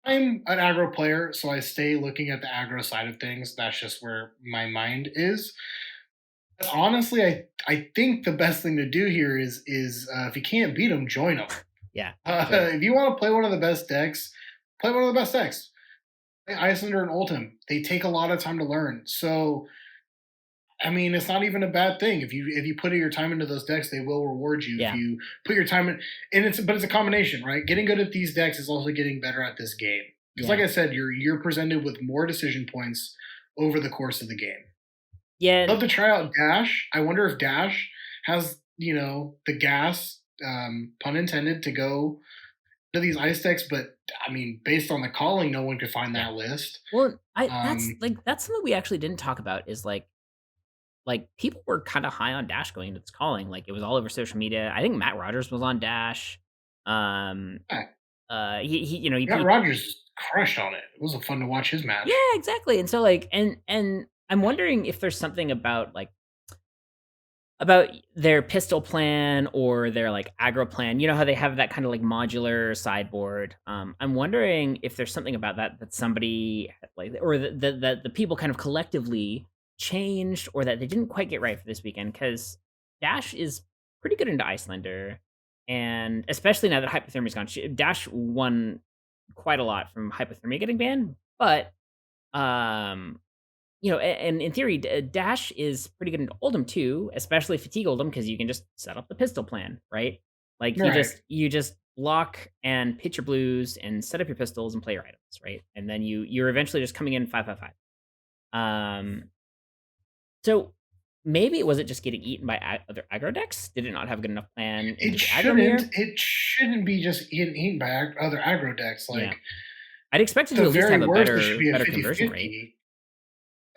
an aggro player, so I stay looking at the aggro side of things. That's just where my mind is. But honestly, I think the best thing to do here is if you can't beat them, join them. yeah, sure. If you want to play one of the best decks, play one of the best decks. Play Icelander and Oldhim. They take a lot of time to learn. So I mean, it's not even a bad thing if you put your time into those decks, they will reward you. If Yeah, you put your time in, and it's a combination, right? Getting good at these decks is also getting better at this game. Because, like yeah, I said, you're presented with more decision points over the course of the game. yeah. Love to try out Dash. I wonder if Dash has the gas, pun intended, to go to these ice decks. But I mean, based on the calling, no one could find Yeah. that list. Well, I Um, that's something we actually didn't talk about is like people were kind of high on Dash going into this calling. Like it was all over social media. I think Matt Rogers was on Dash. Um yeah, he Matt Rogers is crushed on it. It was fun to watch his Yeah, match. exactly. And so like and I'm wondering if there's something about like about their pistol plan or their like aggro plan. You know how they have that kind of like modular sideboard. I'm wondering if there's something about that that somebody like or the people kind of collectively changed or that they didn't quite get right for this weekend because Dash is pretty good into Icelander, and especially now that Hypothermia's gone, Dash won quite a lot from Hypothermia getting banned, but um you know, and in theory, Dash is pretty good in Oldhim too, especially Fatigue Oldhim, because you can just set up the pistol plan, right? Like Right. you just block and pitch your blues and set up your pistols and play your items, right? And then you're eventually just coming in 5/5/5. Um, so maybe it was it just getting eaten by other aggro decks? Did it not have a good enough plan into It the aggro shouldn't. mirror? It shouldn't be just getting eaten by other aggro decks. Yeah, Like, I'd expect it the to at least have very a worst, it should be a better fifty conversion rate. fifty.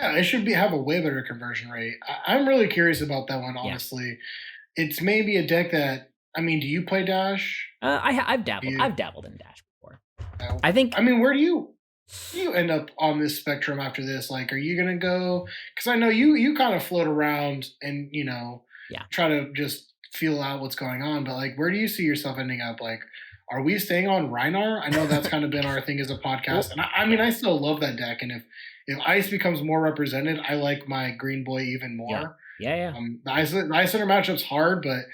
Yeah, it should be have a way better conversion rate. I'm really curious about that one, Yeah, honestly. It's maybe a deck that, I mean, do you play Dash? I've Do dabbled. you? I've dabbled in Dash before. No. I think I mean, where do you end up on this spectrum after this? Like, are you gonna go? Because I know you kind of float around and yeah. try to just feel out what's going on. But like, where do you see yourself ending up? Like, are we staying on Rhinar? I know that's kind of been our thing as a podcast, Well, and I mean, yeah. I still love that deck. And if Ice becomes more represented, I like my Green Boy even Yeah. more. Yeah, yeah. The Ice Center matchup's hard, but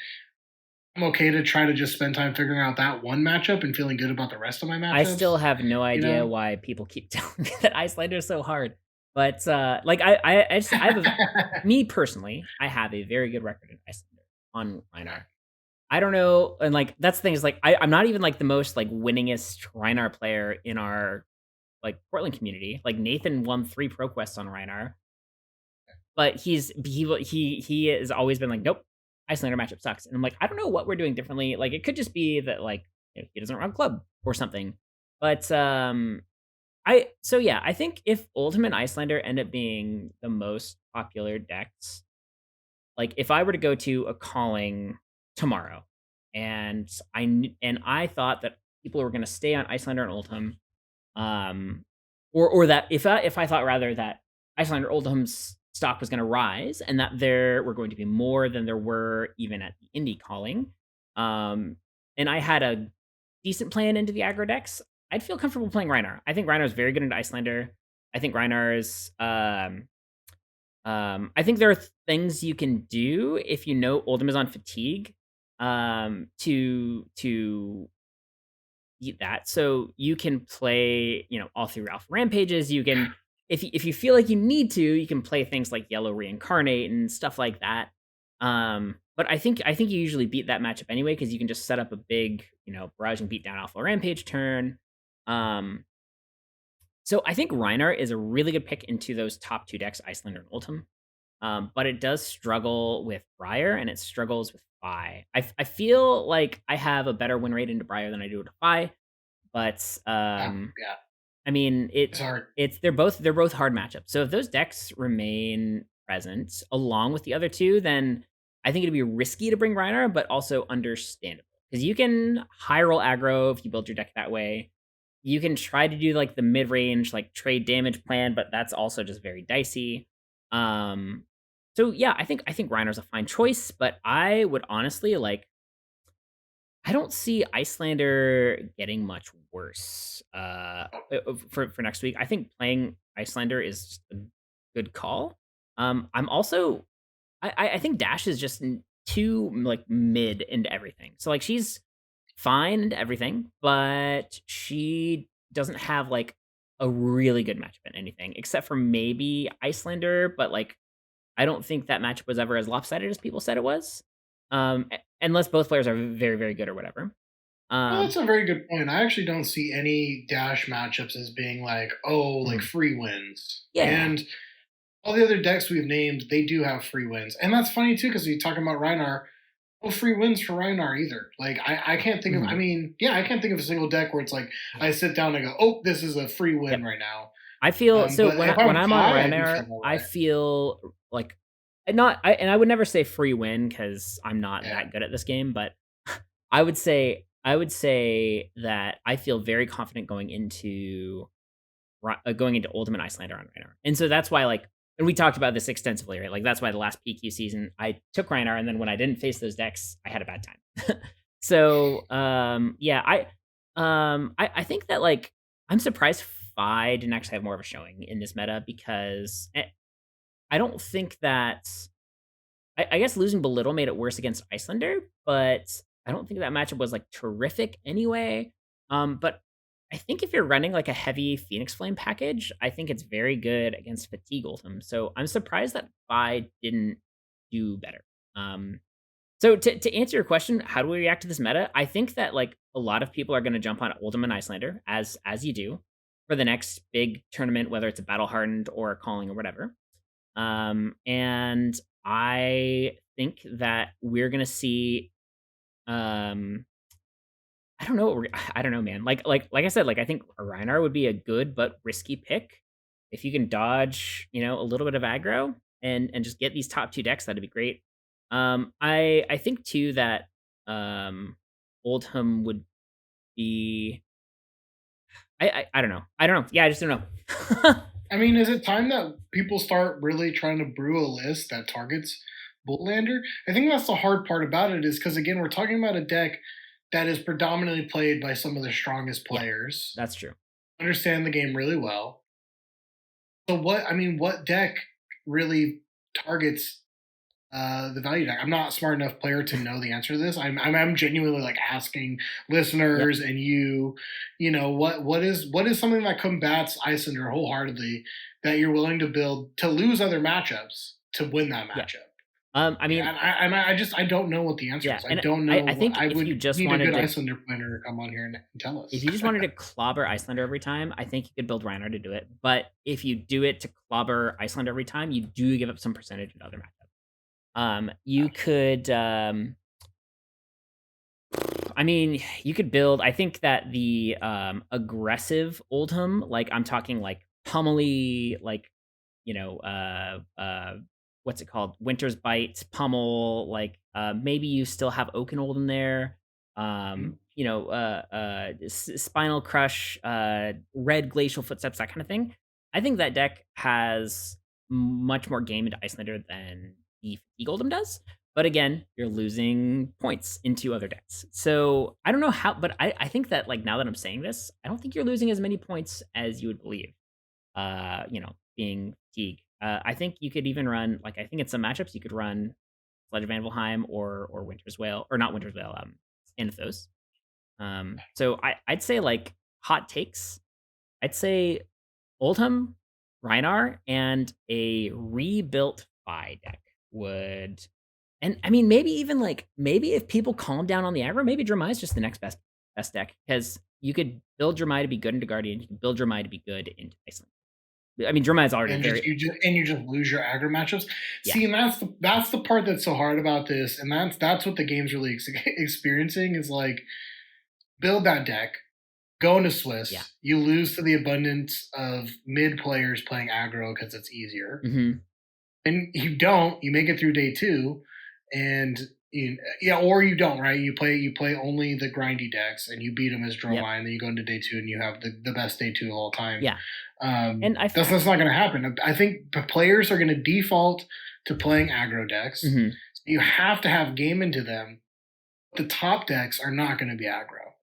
I'm okay to try to just spend time figuring out that one matchup and feeling good about the rest of my I matchups. still have no You idea know. why people keep telling me that Icelander is so hard. But, like, I have a me personally, I have a very good record in Icelander on Rhinar. I don't know, and, like, that's the thing is, like, I'm not even, like, the most, like, winningest Rhinar player in our, like, Portland community. Like, Nathan won 3 Pro Quests on Rhinar, but he has always been like, "Nope, Icelander matchup sucks." And I'm like, "I don't know what we're doing differently." Like, it could just be that, like, he doesn't run club or something. But, yeah, I think if Ultimate Icelander end up being the most popular decks, like, if I were to go to a calling tomorrow and I thought that people were gonna stay on Icelander and Oldhim, um, or that if I thought rather that Icelander Oldham's stock was going to rise and that there were going to be more than there were even at the indie calling, um, and I had a decent plan into the aggro decks, I'd feel comfortable playing Rhinar. I think Rhinar is very good into Icelander. I think Rhinar's I think there are things you can do if you know Oldhim is on fatigue, to eat that. So you can play, you know, all through Ralph Rampages. You can, if you feel like you need to, you can play things like Yellow Reincarnate and stuff like that. But I think you usually beat that matchup anyway because you can just set up a big, you know, barrage and beat down Alpha Rampage turn. Um, so I think Rhinar is a really good pick into those top 2 decks, Icelander and Ultim. But it does struggle with Briar and it struggles with Fi. I feel like I have a better win rate into Briar than I do into Fi, but Yeah, yeah, I mean it's hard. they're both hard matchups. So if those decks remain present along with the other two, then I think it'd be risky to bring Rhinar, but also understandable because you can high roll aggro if you build your deck that way. You can try to do like the mid range like trade damage plan, but that's also just very dicey. Um, so yeah, I think Rhinar's a fine choice, but I would honestly like I don't see Icelander getting much worse for next week. I think playing Icelander is just a good call. I'm also I think Dash is just too like mid into everything. So like she's fine into everything, but she doesn't have like a really good matchup in anything except for maybe Icelander. But like I don't think that matchup was ever as lopsided as people said it was. Unless both players are very, very good or whatever. Well, Um, that's a very good point. I actually don't see any Dash matchups as being like, oh, like mhm. free wins. Yeah. And all the other decks we've named, they do have free wins. And that's funny too, because you're talking about Rhinar. No free wins for Rhinar either. Like I can't think of. I Mhm. mean, yeah, I can't think of a single deck where it's like I sit down and go, "Oh, this is a free win Yep. right now." I feel so But when if when I'm I'm on Pi, I do feel Ryanair, more I way. feel like not I and I would never say free win because I'm not Yeah, that good at this game, but I would say I would say that I feel very confident going into Ultimate Icelander on Rhinar. And so that's why, like, and we talked about this extensively, right? Like that's why the last PQ season I took Rhinar, and then when I didn't face those decks, I had a bad time. So yeah, I think that like I'm surprised Fi didn't actually have more of a showing in this meta because I don't think that I guess losing Belittle made it worse against Icelander, but I don't think that matchup was like terrific anyway. But I think if you're running like a heavy Phoenix Flame package, I think it's very good against Fatigue Ultim. So I'm surprised that Vi didn't do better. So to answer your question, how do we react to this meta? I think that like a lot of people are going to jump on Ultimate Icelander as you do for the next big tournament, whether it's a Battle Hardened or a Calling or whatever. And I think that we're gonna see. I don't know. I don't know, man. Like I said, like I think Rhinar would be a good but risky pick if you can dodge, a little bit of aggro and just get these top two decks. That'd be great. I think too that Oldham would be. I don't know. I don't know. Yeah, I just don't know. I mean, is it time that people start really trying to brew a list that targets Bultlander? I think that's the hard part about it is because again, we're talking about a deck that is predominantly played by some of the strongest Yeah, players, that's true. understand the game really well. So what deck really targets the value deck? I'm not a smart enough player to know the answer to this. I'm genuinely like asking Yep. listeners and what is something that combats Icelander wholeheartedly that you're willing to build to lose other matchups to win that Yeah. matchup? I Yeah, mean, I don't know what the answer yeah, is. I and don't I know I what think I if you would just need a wanted good to Icelander planner to come on here and tell us. if you just wanted to clobber Icelander every time, I think you could build Rhinar to do it. But if you do it to clobber Icelander every time, you do give up some percentage in other matchups. You Gotcha. could, I mean, you could build. I think that the aggressive Oldham, like I'm talking like Pummely, like what's it called? Winter's Bite, Pummel, like maybe you still have Oakenold in there. Mhm. Spinal Crush, Red Glacial Footsteps, that kind of thing. I think that deck has much more game into Icelander than the Fatigue Oldham does. But again, you're losing points into other decks. So I don't know how, but I think that like now that I'm saying this, I don't think you're losing as many points as you would believe being Teague. I think you could even run like I think in some matchups you could run Sledge of Anvilheim or Winter's Whale or not Winter's Whale, Anthos. So I'd say like hot takes. I'd say Oldham, Rhinar, and a rebuilt Fi deck would. And I mean, maybe even like maybe if people calm down on the aggro, maybe Dramai is just the next best deck because you could build Dramai to be good into Guardian, you can build Dramai to be good into Iceland. I mean, Dramai is already And very you just lose your aggro matchups. yeah. See, and that's the part that's so hard about this, and that's what the game's really experiencing is like build that deck, go into Yeah. Swiss, you lose to the abundance of mid players playing aggro because it's easier, Mhm. and you don't, you make it through day two, and yeah, or you don't, right? You play only the grindy decks, and you beat them as Yep. Dromai, and then you go into day two, and you have the best day two of all time. Yeah. And That's not going to happen. I think the players are going to default to playing aggro decks. mhm. You have to have game into them. The top decks are not going to be aggro.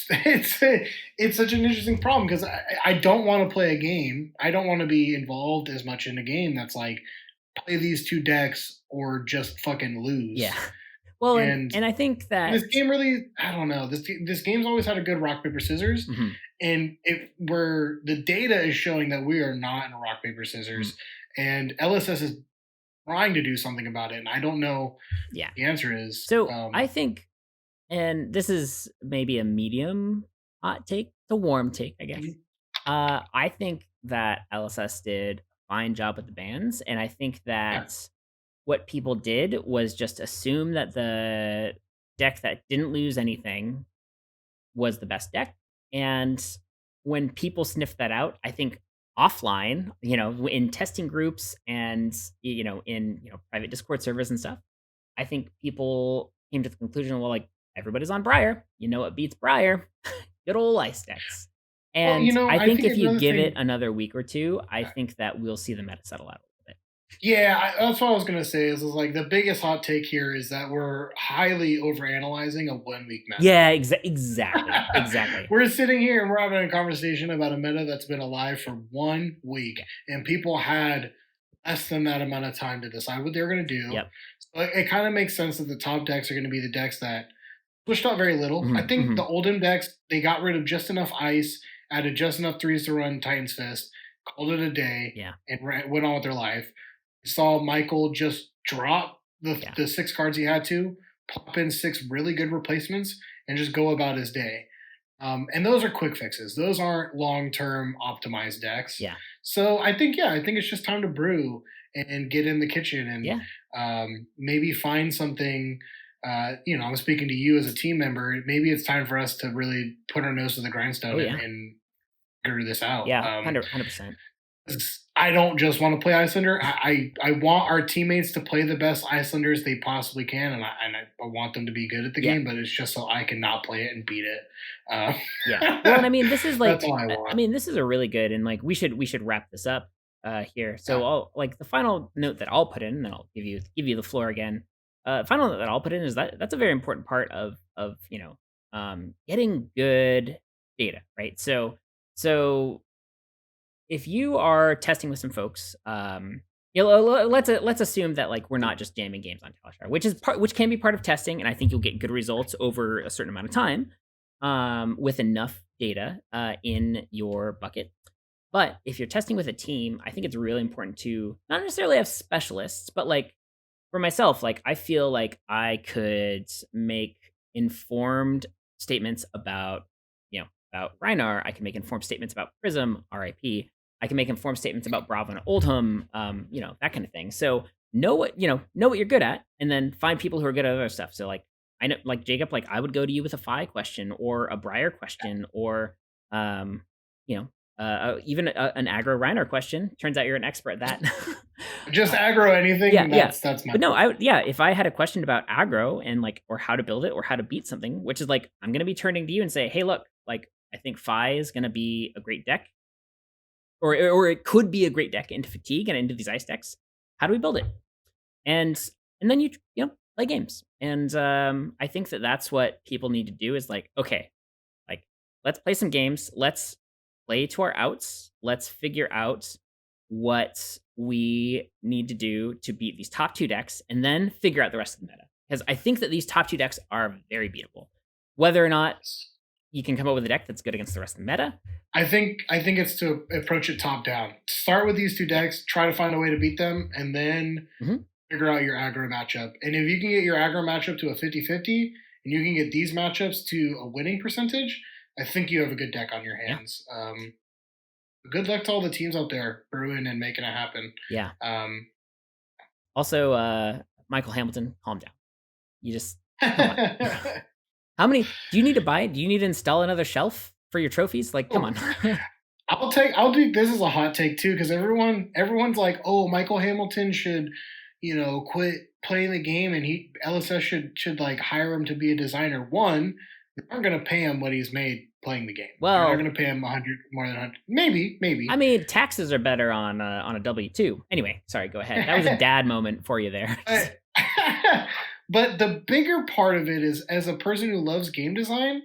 It's such an interesting problem because I don't want to play a game. I don't want to be involved as much in a game that's like play these two decks or just fucking Yeah. lose. Well, and And and I think that this game really, I don't know. This game's always had a good rock paper scissors, mhm, and if where the data is showing that we are not in a rock paper mhm. scissors, and LSS is trying to do something about it, and I don't know Yeah. the answer is. So, I think and this is maybe a medium hot take, it's a warm take, I guess. I think that LSS did a fine job with the bans, and I think Yeah, that what people did was just assume that the deck that didn't lose anything was the best deck. And when people sniffed that out, I think offline, in testing groups and in private Discord servers and stuff, I think people came to the conclusion, well, like everybody's on Briar. You know what beats Briar? Good old ice decks. Well, And I I think think if you another give it thing. another week or two, I think that we'll see the meta settle out a little bit. Yeah, that's what I was gonna say. Is like the biggest hot take here is that we're highly overanalyzing a 1 week Yeah, exactly, meta. exactly. We're sitting here and we're having a conversation about a meta that's been alive for 1 week, Yeah, and people had less than that amount of time to decide what they're gonna do. yep. So it kind of makes sense that the top decks are going to be the decks that pushed out very little. I Hmm, think hmm. the Oldham decks, they got rid of just enough ice, added just enough threes to run Titan's Fist, called it a day, Yeah, and went on with their life. We saw Michael just drop yeah, the 6 cards he had to, pop in 6 really good replacements, and just go about his day. And those are quick fixes. Those aren't long term optimized decks. yeah, So I think, yeah, I think it's just time to brew and get in the kitchen and yeah. maybe find something. I'm speaking to you as a team member. Maybe it's time for us to really put our nose to the Oh grindstone yeah, and figure this out. yeah. 100%. 'Cause I don't just want to play Icelander. I want our teammates to play the best Icelanders they possibly can, and I want them to be good at the Yeah, game. But it's just so I can not play it and beat it. Uh, yeah. Well, and I mean, this is that's like, all I I want. mean, this is a really good, and like we should wrap this up here. So Yeah. I'll like the final note that I'll put in, and then I'll give you the floor again. Final note that I'll put in is that that's a very important part of getting good data, right? So if you are testing with some folks, let's assume that like we're not just jamming games on Telestar, which can be part of testing, and I think you'll get good results over a certain amount of time, with enough data in your bucket. But if you're testing with a team, I think it's really important to not necessarily have specialists, but like for myself, like I feel like I could make informed statements about, about Reinar. I can make informed statements about Prism, RIP. I can make informed statements about Bravo and Oldham, that kind of thing. So know what you're good at, and then find people who are good at other stuff. So like I know, like Jacob, like I would go to you with a Phi question or a Briar question or um, even an aggro Reiner question. Turns out you're an expert at that. Just uh, aggro yeah, anything. yeah. That's my But no, thing. if I had a question about aggro and like or how to build it or how to beat something, which is like I'm gonna be turning to you and say, hey, look, like I think Phi is gonna be a great deck, or it could be a great deck into fatigue and into these ice decks. How do we build it? And and then you play games. And I think that that's what people need to do is like, okay, like let's play some games. Let's play to our outs. Let's figure out what we need to do to beat these top two decks and then figure out the rest of the meta. Because I think that these top two decks are very beatable. Whether or not you can come up with a deck that's good against the rest of the meta. I think it's to approach it top down. Start with these two Yeah. decks, try to find a way to beat them, and then Hmm. figure out your aggro matchup. And if you can get your aggro matchup to a 50-50, and you can get these matchups to a winning percentage, I think you have a good deck on your Yeah. hands. Good luck to all the teams out there brewing and making it happen. Yeah. Um, Also, Michael Hamilton, calm down. You just come on. How many do you need to buy? Do you need to install another shelf for your trophies? Like, come oh, on. I'll do this as a hot take too, because everyone's like, oh, Michael Hamilton should, quit playing the game, and he LSS should like hire him to be a designer. One, they aren't gonna pay him what he's made playing the game. They're not Well, gonna pay him 100 more than 100. Maybe. I mean, taxes are better on a W-2. Anyway, sorry, go ahead. That was a dad moment for you there. but, but the bigger part of it is, as a person who loves game design,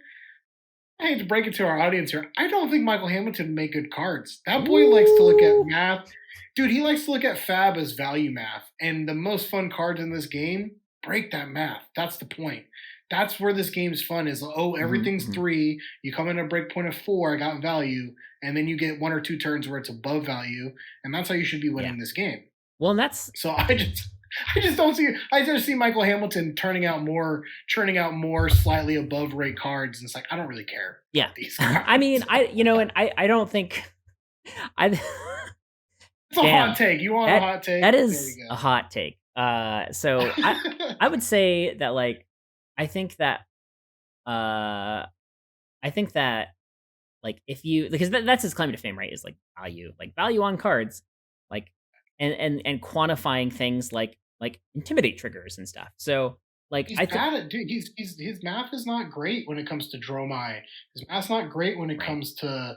I hate to break it to our audience here. I don't think Michael Hamilton make good cards. That boy likes to look at Ooh. math. Dude, he likes to look at fab as value math. And the most fun cards in this game break that math. That's the point. That's where this game's fun is, oh, Mhm, everything's mhm. 3. You come in a break point of 4, I got value. And then you get 1 or 2 turns where it's above value. And that's how you should be Yeah. winning this game. Well, and that's So I just don't see. I just see Michael Hamilton churning out more slightly above rate cards, and it's like I don't really care yeah. about these I mean, cards. and I don't think I It's a hot damn. take. You want a That hot take? that There is we a hot take. So I would say that like I think that uh I think that like if you because that's his claim to fame, right? Is like value on cards, like and quantifying things like intimidate triggers and stuff. So Like He's I think bad at dude. His math is not great when it comes to Dromai. His math's not great when it right. comes to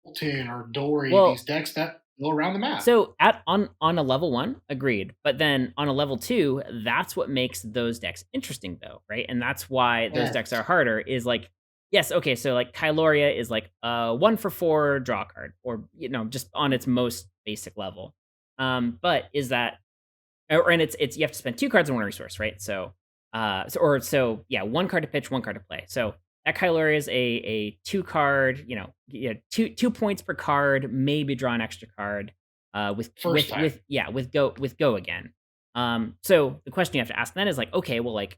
Bolton or Dory. These Well, decks that go around the map. so at on a level 1, agreed, but then on a level 2, that's what makes those decks interesting though, right? And that's why those decks are Yes. harder is like yes, okay, so like Kyloria is like a 1 for 4 draw card or just on its most basic level. But is that and it's you have to spend 2 cards and 1 resource, right? So yeah, 1 card to pitch, 1 card to play. So that Kyler is a 2 card, yeah, 2 points per card, maybe draw an extra card, with First time. go again. So the question you have to ask then is like, okay, well, like,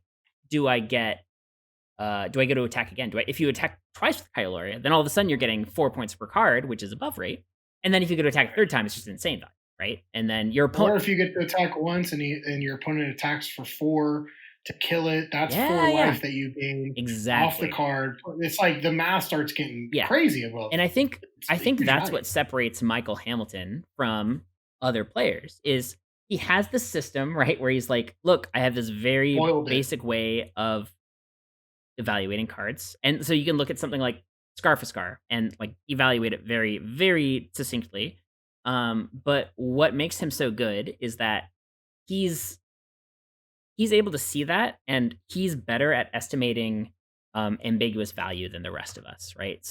do I get do I go to attack again? If you attack twice with Kyloria, then all of a sudden you're getting 4 points per card, which is above rate. And then if you go to attack a third time, it's just insane value, right? And then your Or opponent, if you get to attack once and your opponent attacks for 4 to kill it, that's 4 yeah, yeah, life that you gain off the exactly. card. It's like the math starts getting Yeah. crazy above. And I think It's I a think huge that's value. what separates Michael Hamilton from other players is he has this system, right, where he's like, "Look, I have this very Boiled it. basic way of evaluating cards." And so you can look at something like Scar for Scar and like evaluate it very, very succinctly. But what makes him so good is that he's he's able to see that and he's better at estimating ambiguous value than the rest of us, right?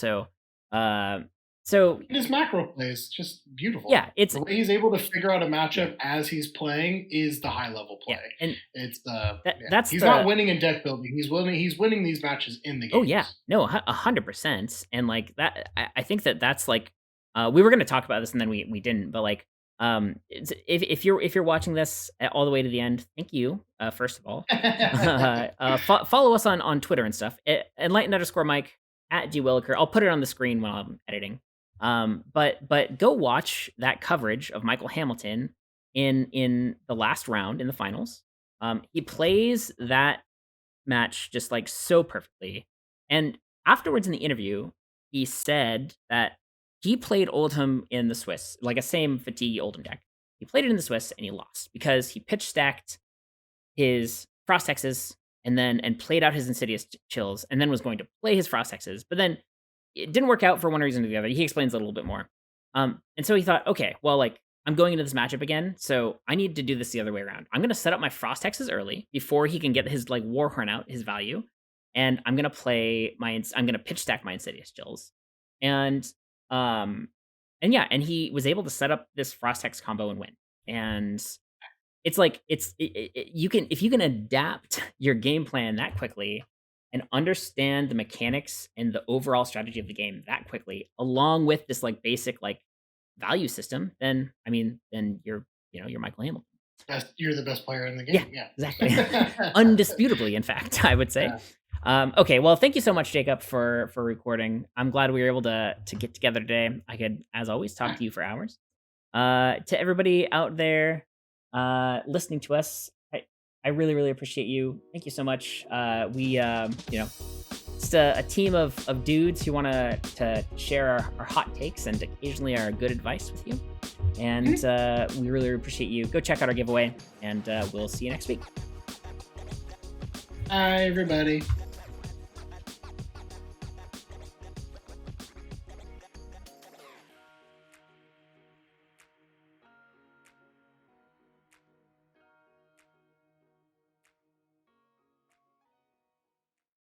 Uh, so And his macro play is just beautiful. yeah, it's The way he's able to figure out a yeah, matchup as he's playing is the high level yeah, play. and It's yeah. that's He's not the winning in deck building. He's winning these matches in the oh yeah, games. no, 100%, and like that, I think that that's like, we were gonna talk about this and then we didn't, but like, if you're watching this all the way to the end, thank you, first of all. Follow us on Twitter and stuff. Enlightened underscore Mike at G Williker. I'll put it on the screen when I'm editing. But go watch that coverage of Michael Hamilton in the last round in the finals. He plays that match just like so perfectly. And afterwards in the interview, he said that he played Oldham in the Swiss, like a same fatigue Oldham deck. He played it in the Swiss and he lost because he pitch stacked his Frost Hexes and played out his Insidious Chills and then was going to play his Frost Hexes, but then it didn't work out for one reason or the other. He explains a little bit more. And so he thought, okay, well, like I'm going into this matchup again, so I need to do this the other way around. I'm gonna set up my Frost Hexes early before he can get his like Warhorn out, his value, and I'm gonna pitch stack my Insidious Chills, and um, and yeah, and he was able to set up this Frost Hex combo and win. And it's like you can if you can adapt your game plan that quickly and understand the mechanics and the overall strategy of the game that quickly, along with this like basic like value system, then I mean, then you're Michael Hamilton. You're the best player in the Yeah, game. Yeah. exactly. Undisputably, in fact, I would say. Yeah. Okay, well, thank you so much, Jacob, for recording. I'm glad we were able to get together today. I could, as always, talk to you for hours. To everybody out there listening to us, I really, really appreciate you. Thank you so much. We, just a team of dudes who want to share our hot takes and occasionally our good advice with you. And we really appreciate you. Go check out our giveaway, and we'll see you next week. Hi, everybody.